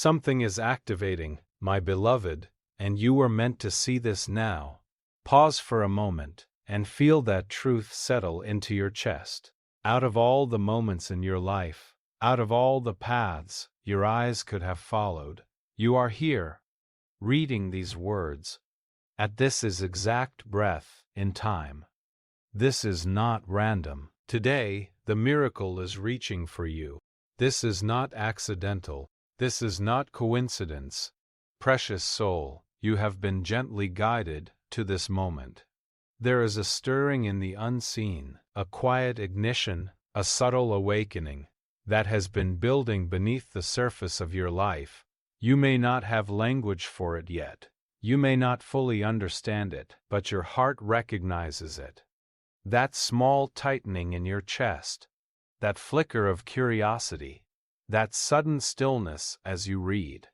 Something is activating, my beloved, and you were meant to see this now. Pause for a moment and feel that truth settle into your chest. Out of all the moments in your life, out of all the paths your eyes could have followed, you are here, reading these words, at this is exact breath in time. This is not random. Today, the miracle is reaching for you. This is not accidental. This is not coincidence. Precious soul, you have been gently guided to this moment. There is a stirring in the unseen, a quiet ignition, a subtle awakening that has been building beneath the surface of your life. You may not have language for it yet. You may not fully understand it, but your heart recognizes it. That small tightening in your chest, that flicker of curiosity, that sudden stillness as you read.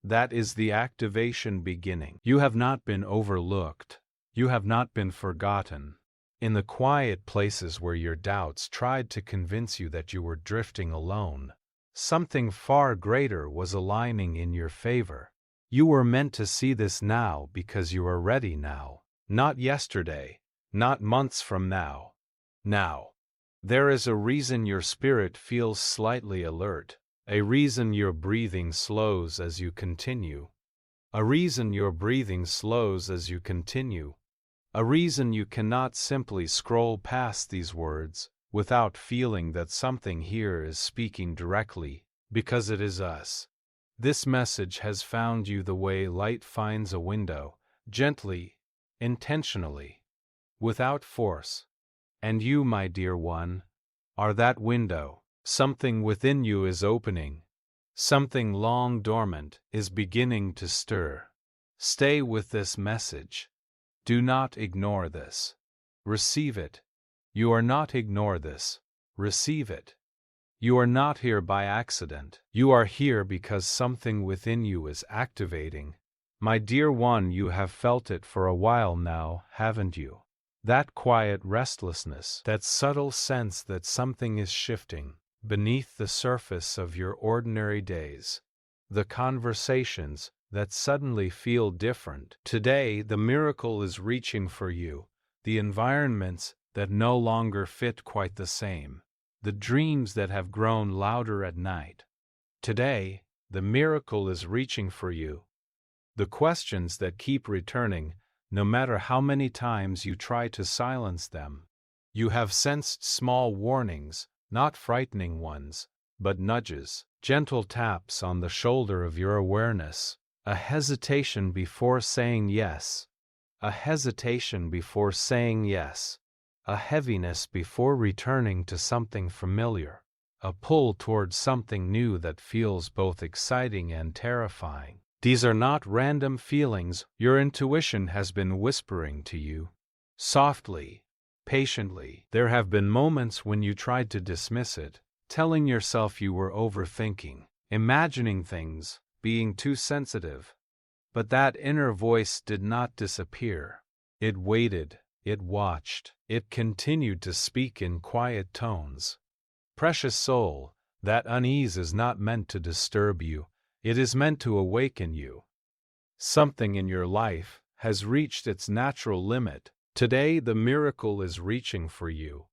That is the activation beginning. You have not been overlooked. You have not been forgotten. In the quiet places where your doubts tried to convince you that you were drifting alone, something far greater was aligning in your favor. You were meant to see this now because you are ready now, not yesterday, not months from now. Now. There is a reason your spirit feels slightly alert, a reason your breathing slows as you continue, a reason your breathing slows as you continue, a reason you cannot simply scroll past these words without feeling that something here is speaking directly, because it is us. This message has found you the way light finds a window, gently, intentionally, without force. And you, my dear one, are that window. Something within you is opening. Something long dormant is beginning to stir. Stay with this message. Do not ignore this. Receive it. You are not ignore this. Receive it. You are not here by accident. You are here because something within you is activating. My dear one, you have felt it for a while now, haven't you? That quiet restlessness, that subtle sense that something is shifting beneath the surface of your ordinary days. The conversations that suddenly feel different. Today, the miracle is reaching for you. The environments that no longer fit quite the same. The dreams that have grown louder at night. Today, the miracle is reaching for you. The questions that keep returning, no matter how many times you try to silence them. You have sensed small warnings, not frightening ones, but nudges, gentle taps on the shoulder of your awareness, a hesitation before saying yes, a hesitation before saying yes, a heaviness before returning to something familiar, a pull towards something new that feels both exciting and terrifying. These are not random feelings. Your intuition has been whispering to you. Softly, patiently. There have been moments when you tried to dismiss it, telling yourself you were overthinking, imagining things, being too sensitive. But that inner voice did not disappear. It waited, it watched, it continued to speak in quiet tones. Precious soul, that unease is not meant to disturb you. It is meant to awaken you. Something in your life has reached its natural limit. Today, the miracle is reaching for you.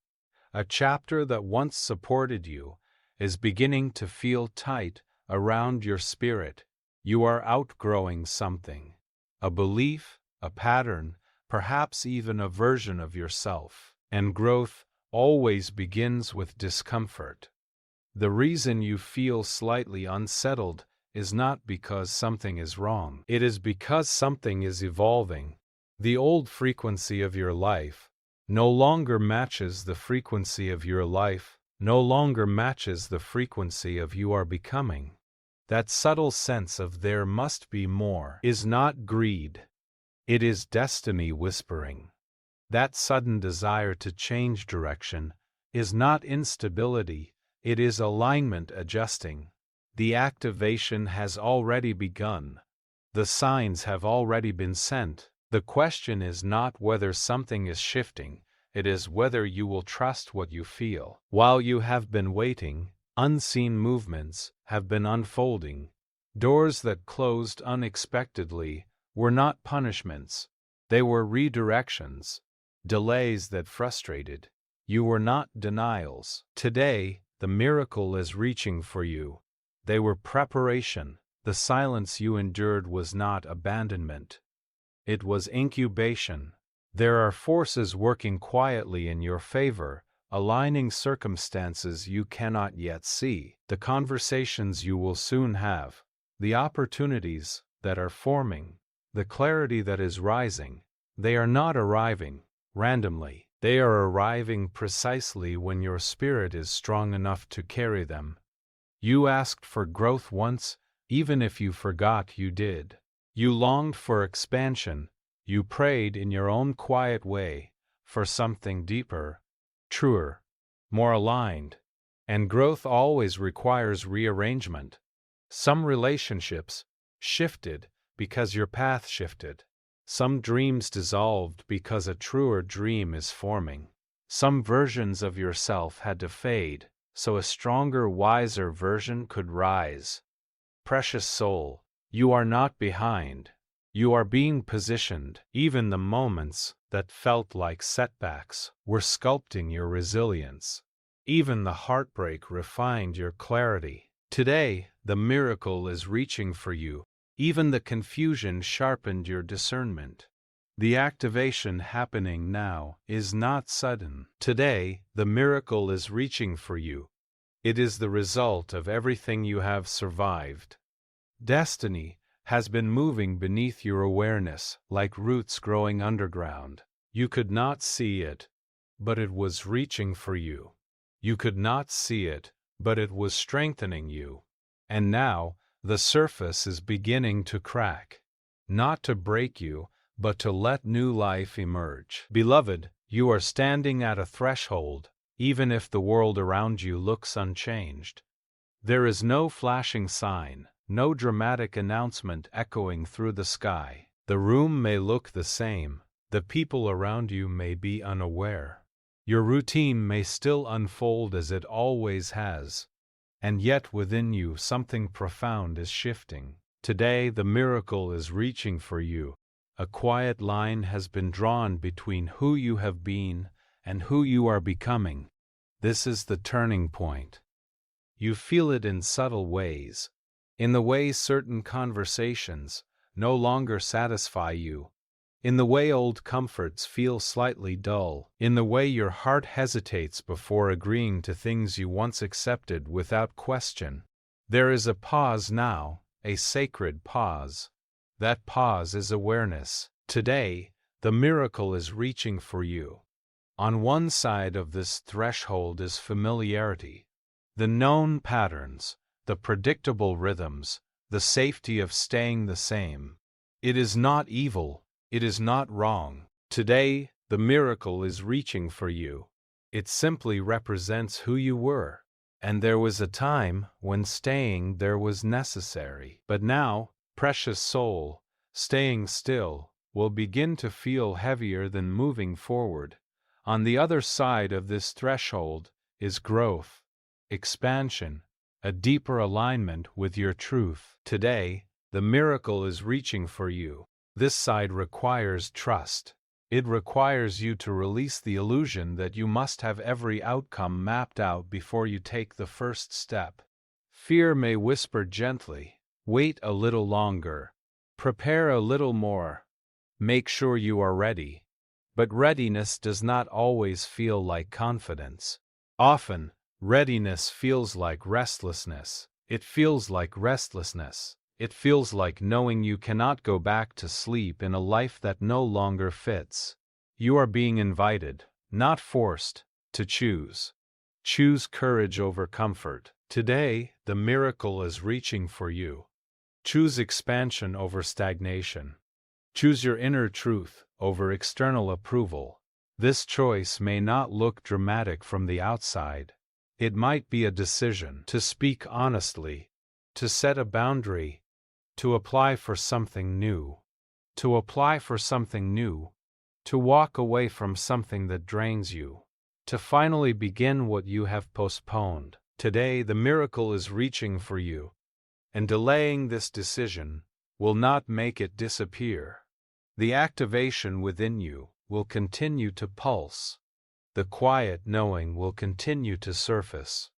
A chapter that once supported you is beginning to feel tight around your spirit. You are outgrowing something. A belief, a pattern, perhaps even a version of yourself. And growth always begins with discomfort. The reason you feel slightly unsettled is not because something is wrong. It is because something is evolving. The old frequency of your life no longer matches the frequency of your life, no longer matches the frequency of you are becoming. That subtle sense of there must be more is not greed. It is destiny whispering. That sudden desire to change direction is not instability, it is alignment adjusting. The activation has already begun. The signs have already been sent. The question is not whether something is shifting, it is whether you will trust what you feel. While you have been waiting, unseen movements have been unfolding. Doors that closed unexpectedly were not punishments, they were redirections. Delays that frustrated you were not denials. Today, the miracle is reaching for you. They were preparation. The silence you endured was not abandonment. It was incubation. There are forces working quietly in your favor, aligning circumstances you cannot yet see, the conversations you will soon have, the opportunities that are forming, the clarity that is rising. They are not arriving randomly. They are arriving precisely when your spirit is strong enough to carry them. You asked for growth once, even if you forgot you did. You longed for expansion. You prayed in your own quiet way for something deeper, truer, more aligned. And growth always requires rearrangement. Some relationships shifted because your path shifted. Some dreams dissolved because a truer dream is forming. Some versions of yourself had to fade so a stronger, wiser version could rise. Precious soul, you are not behind. You are being positioned. Even the moments that felt like setbacks were sculpting your resilience. Even the heartbreak refined your clarity. Today, the miracle is reaching for you. Even the confusion sharpened your discernment. The activation happening now is not sudden. Today, the miracle is reaching for you. It is the result of everything you have survived. Destiny has been moving beneath your awareness like roots growing underground. You could not see it, but it was reaching for you. You could not see it, but it was strengthening you. And now, the surface is beginning to crack. Not to break you, but to let new life emerge. Beloved, you are standing at a threshold, even if the world around you looks unchanged. There is no flashing sign, no dramatic announcement echoing through the sky. The room may look the same, the people around you may be unaware. Your routine may still unfold as it always has. And yet within you something profound is shifting. Today the miracle is reaching for you. A quiet line has been drawn between who you have been and who you are becoming. This is the turning point. You feel it in subtle ways. In the way certain conversations no longer satisfy you. In the way old comforts feel slightly dull. In the way your heart hesitates before agreeing to things you once accepted without question. There is a pause now, a sacred pause. That pause is awareness. Today, the miracle is reaching for you. On one side of this threshold is familiarity. The known patterns, the predictable rhythms, the safety of staying the same. It is not evil. It is not wrong. Today, the miracle is reaching for you. It simply represents who you were. And there was a time when staying there was necessary. But now, precious soul, staying still will begin to feel heavier than moving forward. On the other side of this threshold is growth, expansion, a deeper alignment with your truth. Today, the miracle is reaching for you. This side requires trust. It requires you to release the illusion that you must have every outcome mapped out before you take the first step. Fear may whisper gently, wait a little longer, prepare a little more, make sure you are ready. But readiness does not always feel like confidence. Often, readiness feels like restlessness. It feels like restlessness. It feels like knowing you cannot go back to sleep in a life that no longer fits. You are being invited, not forced, to choose. Choose courage over comfort. Today, the miracle is reaching for you. Choose expansion over stagnation. Choose your inner truth over external approval. This choice may not look dramatic from the outside. It might be a decision to speak honestly, to set a boundary, to apply for something new. To apply for something new. To walk away from something that drains you. To finally begin what you have postponed. Today the miracle is reaching for you. and delaying this decision will not make it disappear. The activation within you will continue to pulse. The quiet knowing will continue to surface.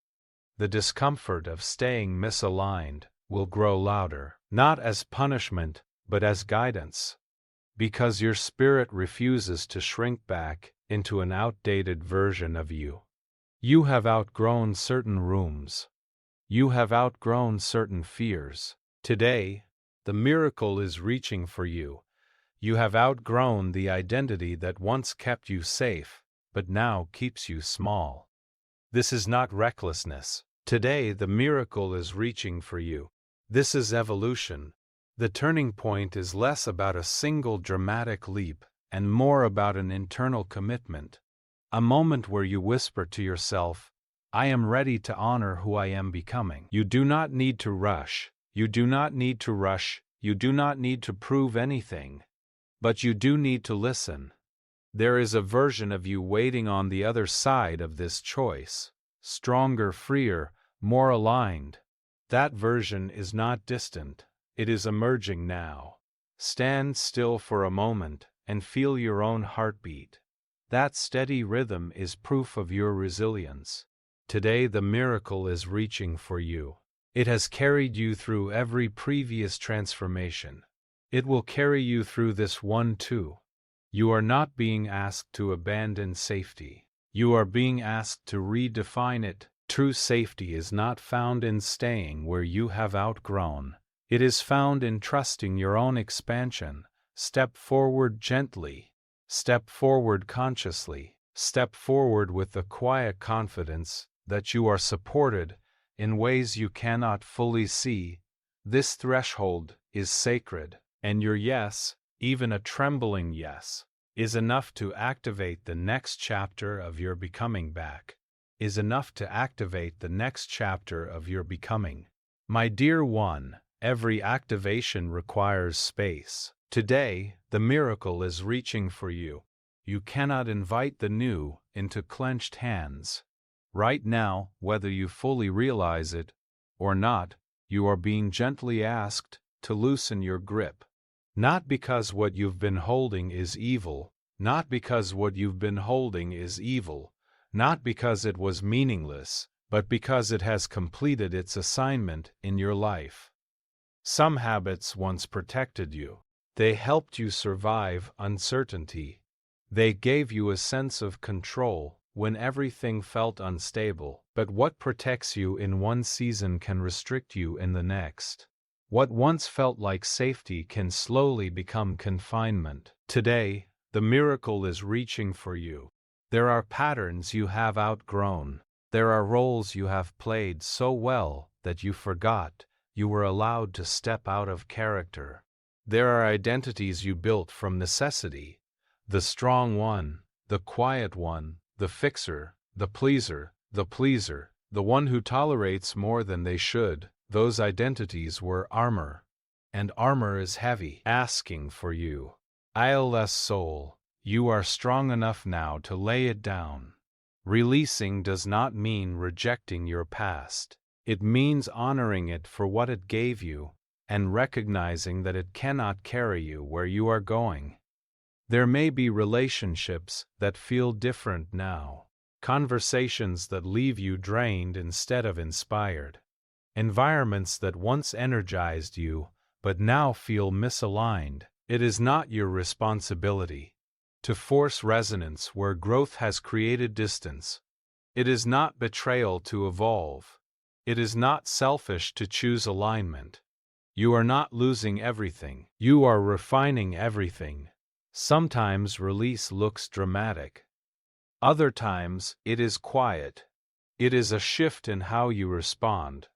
The discomfort of staying misaligned will grow louder, not as punishment, but as guidance. Because your spirit refuses to shrink back into an outdated version of you. You have outgrown certain rooms. You have outgrown certain fears. Today, the miracle is reaching for you. You have outgrown the identity that once kept you safe, but now keeps you small. This is not recklessness. Today, the miracle is reaching for you. This is evolution. The turning point is less about a single dramatic leap and more about an internal commitment. A moment where you whisper to yourself, I am ready to honor who I am becoming. You do not need to rush. You do not need to rush. You do not need to prove anything. But you do need to listen. There is a version of you waiting on the other side of this choice. Stronger, freer, more aligned. That version is not distant. It is emerging now. Stand still for a moment and feel your own heartbeat. That steady rhythm is proof of your resilience. Today the miracle is reaching for you. It has carried you through every previous transformation. It will carry you through this one too. You are not being asked to abandon safety. You are being asked to redefine it. True safety is not found in staying where you have outgrown. It is found in trusting your own expansion. Step forward gently. Step forward consciously. Step forward with the quiet confidence that you are supported in ways you cannot fully see. This threshold is sacred, and your yes, even a trembling yes, is enough to activate the next chapter of your becoming back. Is enough to activate the next chapter of your becoming. My dear one, every activation requires space. Today, the miracle is reaching for you. You cannot invite the new into clenched hands. Right now, whether you fully realize it or not, you are being gently asked to loosen your grip. Not because what you've been holding is evil, not because what you've been holding is evil, not because it was meaningless, but because it has completed its assignment in your life. Some habits once protected you. They helped you survive uncertainty. They gave you a sense of control when everything felt unstable. But what protects you in one season can restrict you in the next. What once felt like safety can slowly become confinement. Today, the miracle is reaching for you. There are patterns you have outgrown. There are roles you have played so well that you forgot you were allowed to step out of character. There are identities you built from necessity. The strong one, the quiet one, the fixer, the pleaser, the one who tolerates more than they should. Those identities were armor. And armor is heavy, asking for you. Guileless soul, you are strong enough now to lay it down. Releasing does not mean rejecting your past. It means honoring it for what it gave you, and recognizing that it cannot carry you where you are going. There may be relationships that feel different now, conversations that leave you drained instead of inspired, environments that once energized you but now feel misaligned. It is not your responsibility to force resonance where growth has created distance. It is not betrayal to evolve. It is not selfish to choose alignment. You are not losing everything. You are refining everything. Sometimes release looks dramatic. Other times it is quiet. It is a shift in how you respond.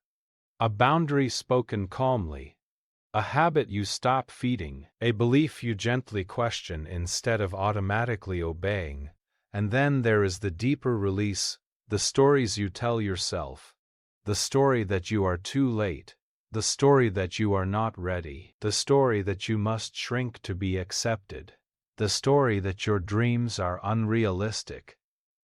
A boundary spoken calmly. A habit you stop feeding. A belief you gently question instead of automatically obeying. And then there is the deeper release, the stories you tell yourself. The story that you are too late. The story that you are not ready. The story that you must shrink to be accepted. The story that your dreams are unrealistic.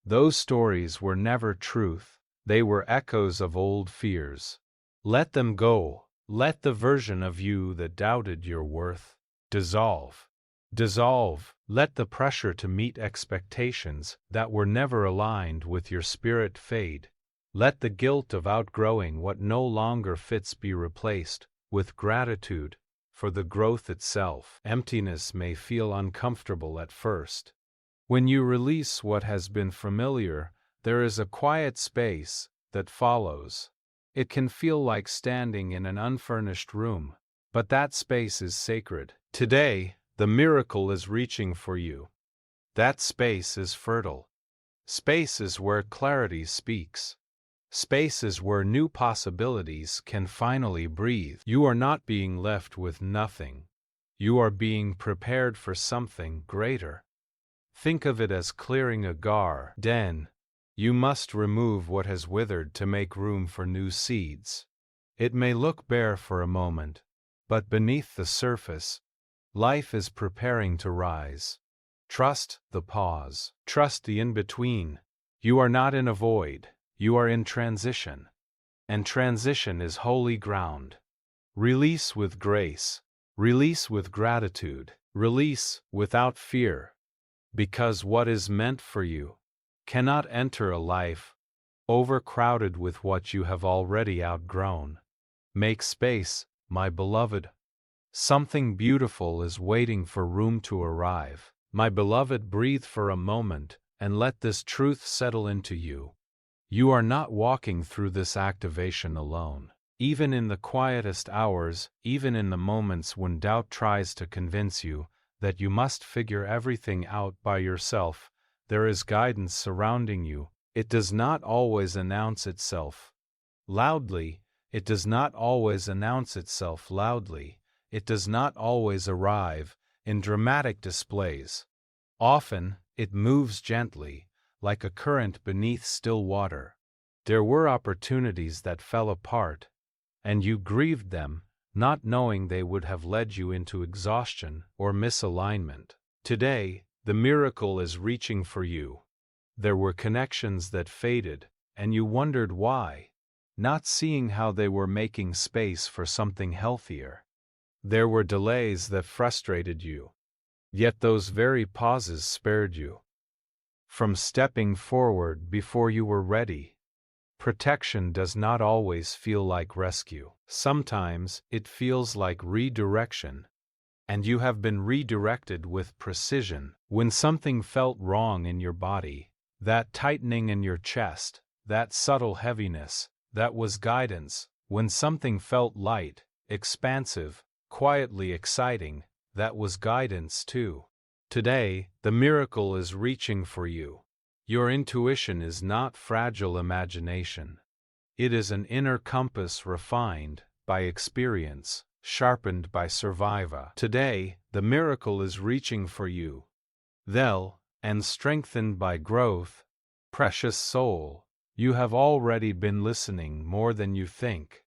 Those stories were never truth. They were echoes of old fears. Let them go. Let the version of you that doubted your worth dissolve. Dissolve. Let the pressure to meet expectations that were never aligned with your spirit fade. Let the guilt of outgrowing what no longer fits be replaced with gratitude for the growth itself. Emptiness may feel uncomfortable at first. When you release what has been familiar, there is a quiet space that follows. It can feel like standing in an unfurnished room, but that space is sacred. Today, the miracle is reaching for you. That space is fertile. Space is where clarity speaks. Space is where new possibilities can finally breathe. You are not being left with nothing. You are being prepared for something greater. Think of it as clearing a garden. You must remove what has withered to make room for new seeds. It may look bare for a moment, but beneath the surface, life is preparing to rise. Trust the pause. Trust the in-between. You are not in a void. You are in transition. And transition is holy ground. Release with grace. Release with gratitude. Release without fear. Because what is meant for you cannot enter a life overcrowded with what you have already outgrown. Make space, my beloved. Something beautiful is waiting for room to arrive. My beloved, breathe for a moment and let this truth settle into you. You are not walking through this activation alone. Even in the quietest hours, even in the moments when doubt tries to convince you that you must figure everything out by yourself, there is guidance surrounding you. It does not always announce itself loudly. It does not always announce itself loudly. It does not always arrive in dramatic displays. Often, it moves gently, like a current beneath still water. There were opportunities that fell apart, and you grieved them, not knowing they would have led you into exhaustion or misalignment. Today, the miracle is reaching for you. There were connections that faded, and you wondered why, not seeing how they were making space for something healthier. There were delays that frustrated you, yet those very pauses spared you from stepping forward before you were ready. Protection does not always feel like rescue. Sometimes it feels like redirection, and you have been redirected with precision. When something felt wrong in your body, that tightening in your chest, that subtle heaviness, that was guidance. When something felt light, expansive, quietly exciting, that was guidance too. Today, the miracle is reaching for you. Your intuition is not fragile imagination. It is an inner compass refined by experience, sharpened by survival. Today, the miracle is reaching for you. And strengthened by growth. Precious soul, you have already been listening more than you think.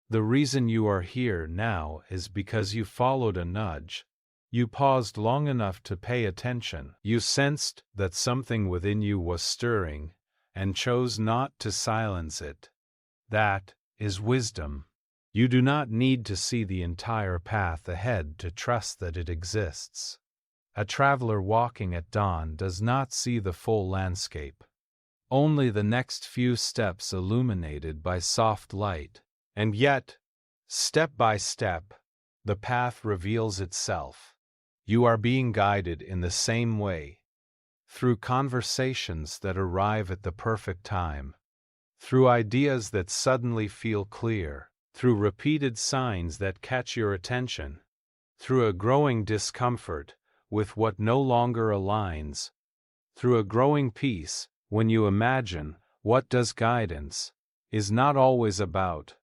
The reason you are here now is because you followed a nudge. You paused long enough to pay attention. You sensed that something within you was stirring, and chose not to silence it. That is wisdom. You do not need to see the entire path ahead to trust that it exists. A traveler walking at dawn does not see the full landscape, only the next few steps illuminated by soft light. And yet, step by step, the path reveals itself. You are being guided in the same way, through conversations that arrive at the perfect time, through ideas that suddenly feel clear, through repeated signs that catch your attention, through a growing discomfort with what no longer aligns, through a growing peace when you imagine what does guidance is not always about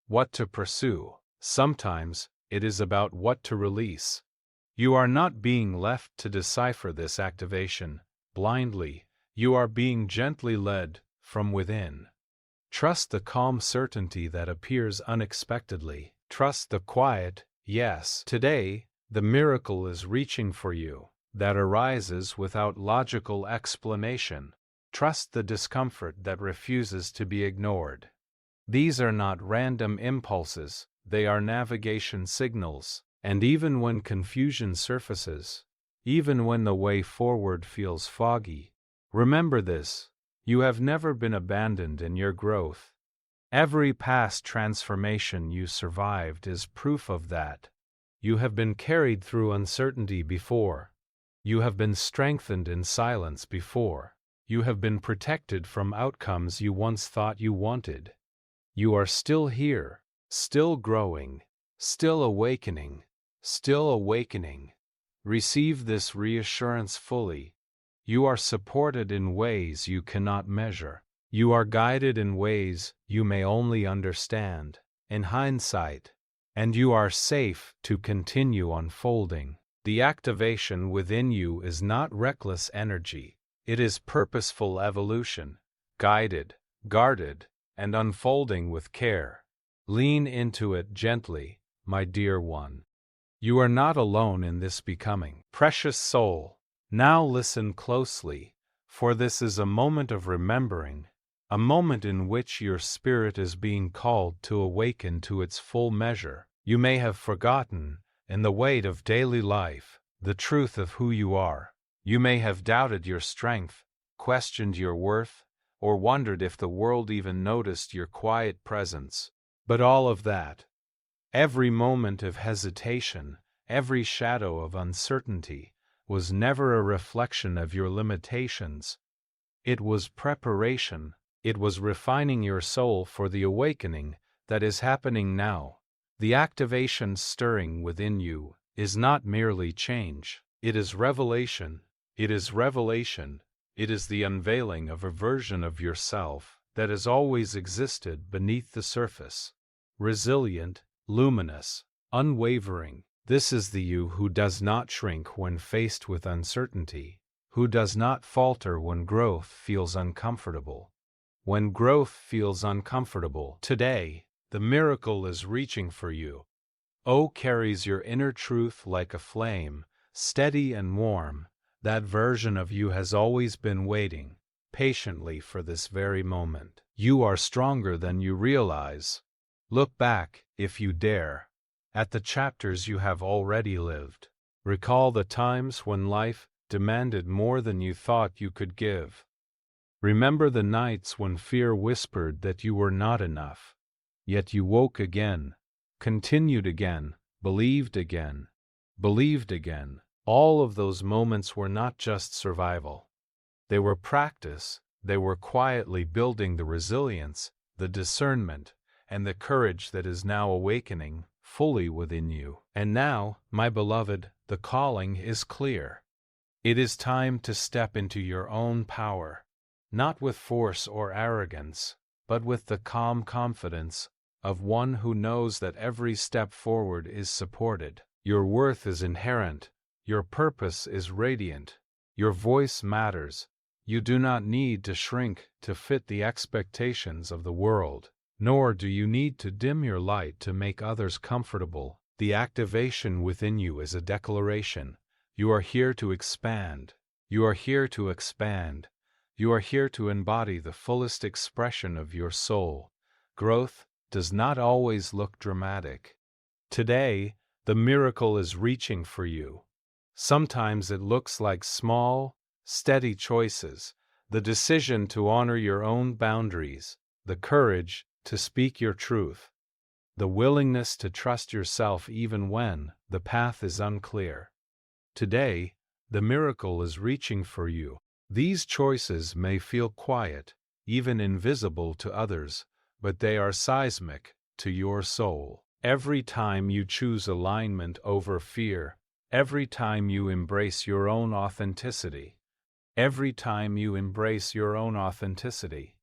what to pursue. Sometimes it is about what to release. You are not being left to decipher this activation blindly. You are being gently led from within. Trust the calm certainty that appears unexpectedly. Trust the quiet, yes, today, the miracle is reaching for you, that arises without logical explanation. Trust the discomfort that refuses to be ignored. These are not random impulses, they are navigation signals, and even when confusion surfaces, even when the way forward feels foggy, remember this: you have never been abandoned in your growth. Every past transformation you survived is proof of that. You have been carried through uncertainty before. You have been strengthened in silence before. You have been protected from outcomes you once thought you wanted. You are still here, still growing, still awakening, still awakening. Receive this reassurance fully. You are supported in ways you cannot measure. You are guided in ways you may only understand in hindsight, and you are safe to continue unfolding. The activation within you is not reckless energy, it is purposeful evolution, guided, guarded, and unfolding with care. Lean into it gently, my dear one. You are not alone in this becoming. Precious soul, now listen closely, for this is a moment of remembering, a moment in which your spirit is being called to awaken to its full measure. You may have forgotten, in the weight of daily life, the truth of who you are. You may have doubted your strength, questioned your worth, or wondered if the world even noticed your quiet presence. But all of that, every moment of hesitation, every shadow of uncertainty, was never a reflection of your limitations. It was preparation. It was refining your soul for the awakening that is happening now. The activation stirring within you is not merely change. It is revelation. It is revelation. It is the unveiling of a version of yourself that has always existed beneath the surface. Resilient, luminous, unwavering. This is the you who does not shrink when faced with uncertainty, who does not falter when growth feels uncomfortable. When growth feels uncomfortable, today, the miracle is reaching for you. O carries your inner truth like a flame, steady and warm. That version of you has always been waiting, patiently for this very moment. You are stronger than you realize. Look back, if you dare, at the chapters you have already lived. Recall the times when life demanded more than you thought you could give. Remember the nights when fear whispered that you were not enough. Yet you woke again, continued again, believed again, believed again. All of those moments were not just survival. They were practice. They were quietly building the resilience, the discernment, and the courage that is now awakening fully within you. And now, my beloved, the calling is clear. It is time to step into your own power, not with force or arrogance, but with the calm confidence of one who knows that every step forward is supported. Your worth is inherent. Your purpose is radiant. Your voice matters. You do not need to shrink to fit the expectations of the world, nor do you need to dim your light to make others comfortable. The activation within you is a declaration. You are here to expand. You are here to expand. You are here to embody the fullest expression of your soul. Growth does not always look dramatic. Today, the miracle is reaching for you. Sometimes it looks like small, steady choices, the decision to honor your own boundaries, the courage to speak your truth, the willingness to trust yourself even when the path is unclear. Today, the miracle is reaching for you. These choices may feel quiet, even invisible to others, but they are seismic to your soul. Every time you choose alignment over fear, every time you embrace your own authenticity, every time you embrace your own authenticity,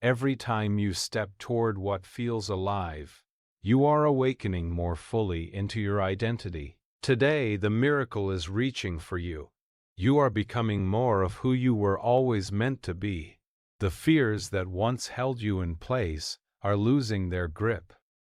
every time you step toward what feels alive, you are awakening more fully into your identity. Today, the miracle is reaching for you. You are becoming more of who you were always meant to be. The fears that once held you in place are losing their grip.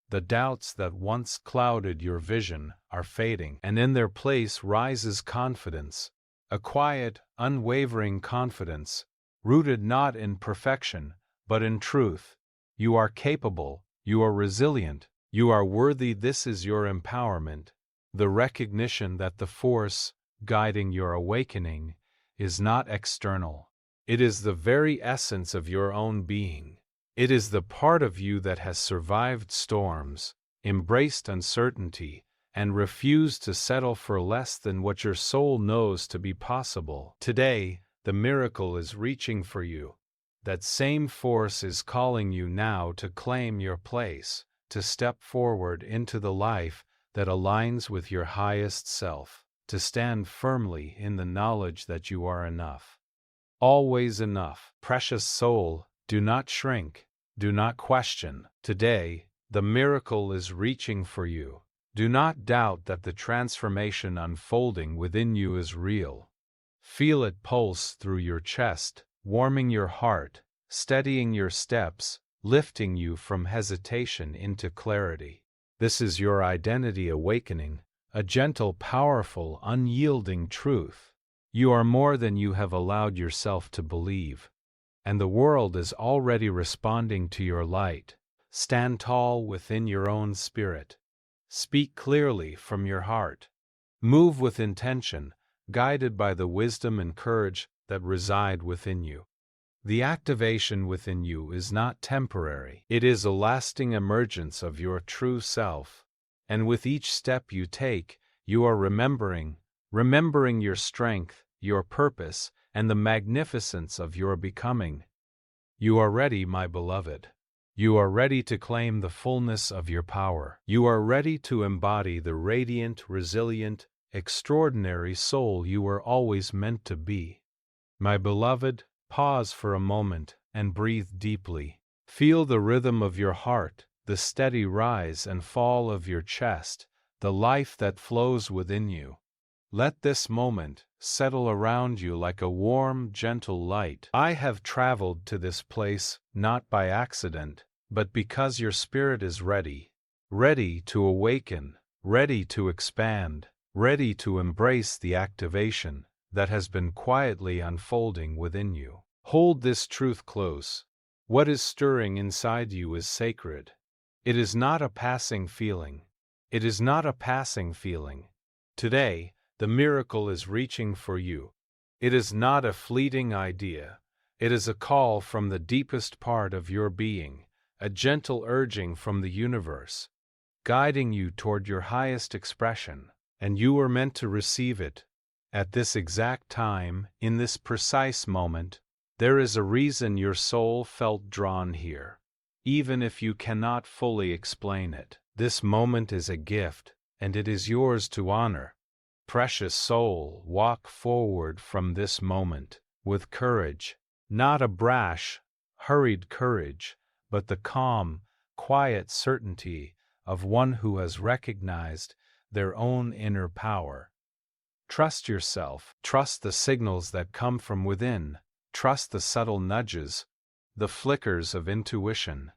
The doubts that once clouded your vision are fading, and in their place rises confidence, a quiet, unwavering confidence, rooted not in perfection, but in truth. You are capable, you are resilient, You are worthy. This is your empowerment, the recognition that the force guiding your awakening is not external. It is the very essence of your own being. It is the part of you that has survived storms, embraced uncertainty, and refused to settle for less than what your soul knows to be possible. Today, the miracle is reaching for you. That same force is calling you now to claim your place, to step forward into the life that aligns with your highest self, to stand firmly in the knowledge that you are enough. Always enough. Precious soul, do not shrink, do not question. Today, the miracle is reaching for you. Do not doubt that the transformation unfolding within you is real. Feel it pulse through your chest, warming your heart, steadying your steps, lifting you from hesitation into clarity. This is your identity awakening, a gentle, powerful, unyielding truth. You are more than you have allowed yourself to believe, and the world is already responding to your light. Stand tall within your own spirit. Speak clearly from your heart. Move with intention, guided by the wisdom and courage that reside within you. The activation within you is not temporary. It is a lasting emergence of your true self. And with each step you take, you are remembering your strength, your purpose, and the magnificence of your becoming. You are ready, my beloved. You are ready to claim the fullness of your power. You are ready to embody the radiant, resilient, extraordinary soul you were always meant to be. My beloved, pause for a moment and breathe deeply. Feel the rhythm of your heart, the steady rise and fall of your chest, the life that flows within you. Let this moment settle around you like a warm, gentle light. I have traveled to this place not by accident, but because your spirit is ready, ready to awaken, ready to expand, ready to embrace the activation that has been quietly unfolding within you. Hold this truth close. What is stirring inside you is sacred. It is not a passing feeling. It is not a passing feeling. Today, the miracle is reaching for you. It is not a fleeting idea. It is a call from the deepest part of your being, a gentle urging from the universe, guiding you toward your highest expression, and you are meant to receive it. At this exact time, in this precise moment, there is a reason your soul felt drawn here. Even if you cannot fully explain it, this moment is a gift, and it is yours to honor. Precious soul, walk forward from this moment with courage, not a brash, hurried courage, but the calm, quiet certainty of one who has recognized their own inner power. Trust yourself, trust the signals that come from within, trust the subtle nudges, the flickers of intuition,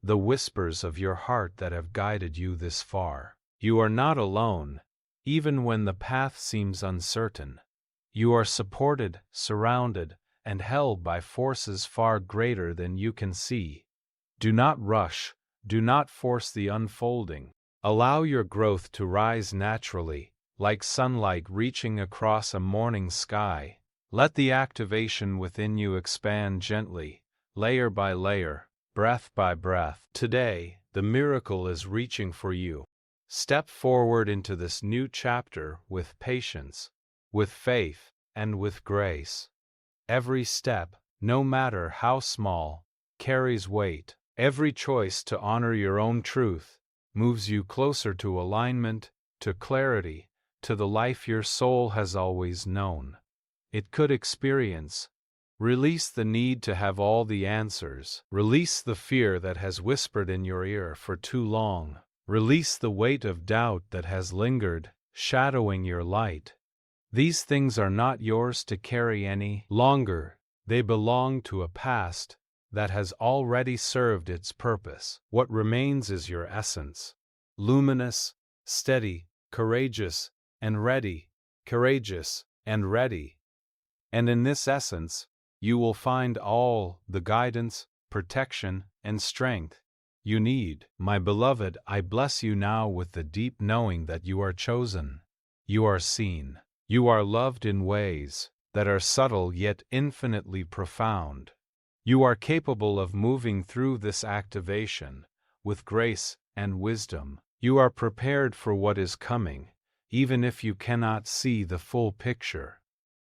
the whispers of your heart that have guided you this far. You are not alone. Even when the path seems uncertain, you are supported, surrounded, and held by forces far greater than you can see. Do not rush, do not force the unfolding. Allow your growth to rise naturally, like sunlight reaching across a morning sky. Let the activation within you expand gently, layer by layer, breath by breath. Today, the miracle is reaching for you. Step forward into this new chapter with patience, with faith, and with grace. Every step, no matter how small, carries weight. Every choice to honor your own truth moves you closer to alignment, to clarity, to the life your soul has always known it could experience. Release the need to have all the answers. Release the fear that has whispered in your ear for too long. Release the weight of doubt that has lingered, shadowing your light. These things are not yours to carry any longer. They belong to a past that has already served its purpose. What remains is your essence. Luminous, steady, courageous, and ready. Courageous and ready. And in this essence, you will find all the guidance, protection, and strength you need. My beloved, I bless you now with the deep knowing that you are chosen. You are seen. You are loved in ways that are subtle yet infinitely profound. You are capable of moving through this activation with grace and wisdom. You are prepared for what is coming, even if you cannot see the full picture.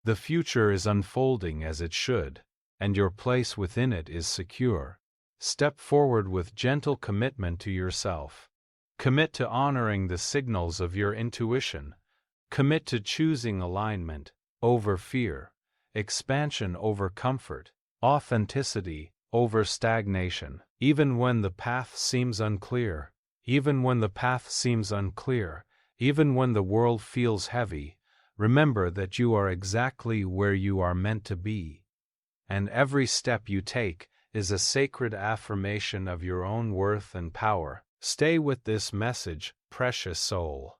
The future is unfolding as it should, and your place within it is secure. Step forward with gentle commitment to yourself. Commit to honoring the signals of your intuition. Commit to choosing alignment over fear, expansion over comfort, authenticity over stagnation. Even when the path seems unclear, even when the world feels heavy, remember that you are exactly where you are meant to be. And every step you take is a sacred affirmation of your own worth and power. Stay with this message, precious soul.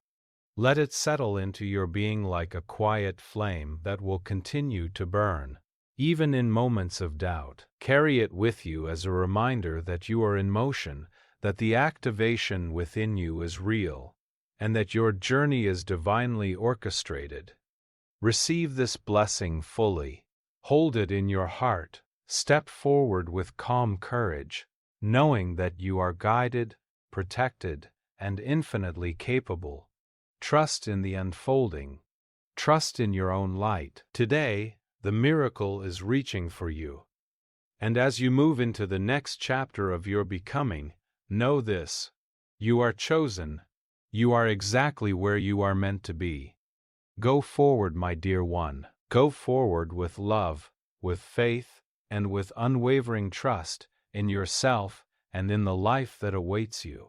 Let it settle into your being like a quiet flame that will continue to burn, even in moments of doubt. Carry it with you as a reminder that you are in motion, that the activation within you is real, and that your journey is divinely orchestrated. Receive this blessing fully. Hold it in your heart. Step forward with calm courage, knowing that you are guided, protected, and infinitely capable. Trust in the unfolding. Trust in your own light. Today, the miracle is reaching for you. And as you move into the next chapter of your becoming, know this: you are chosen. You are exactly where you are meant to be. Go forward, my dear one. Go forward with love, with faith, and with unwavering trust in yourself and in the life that awaits you.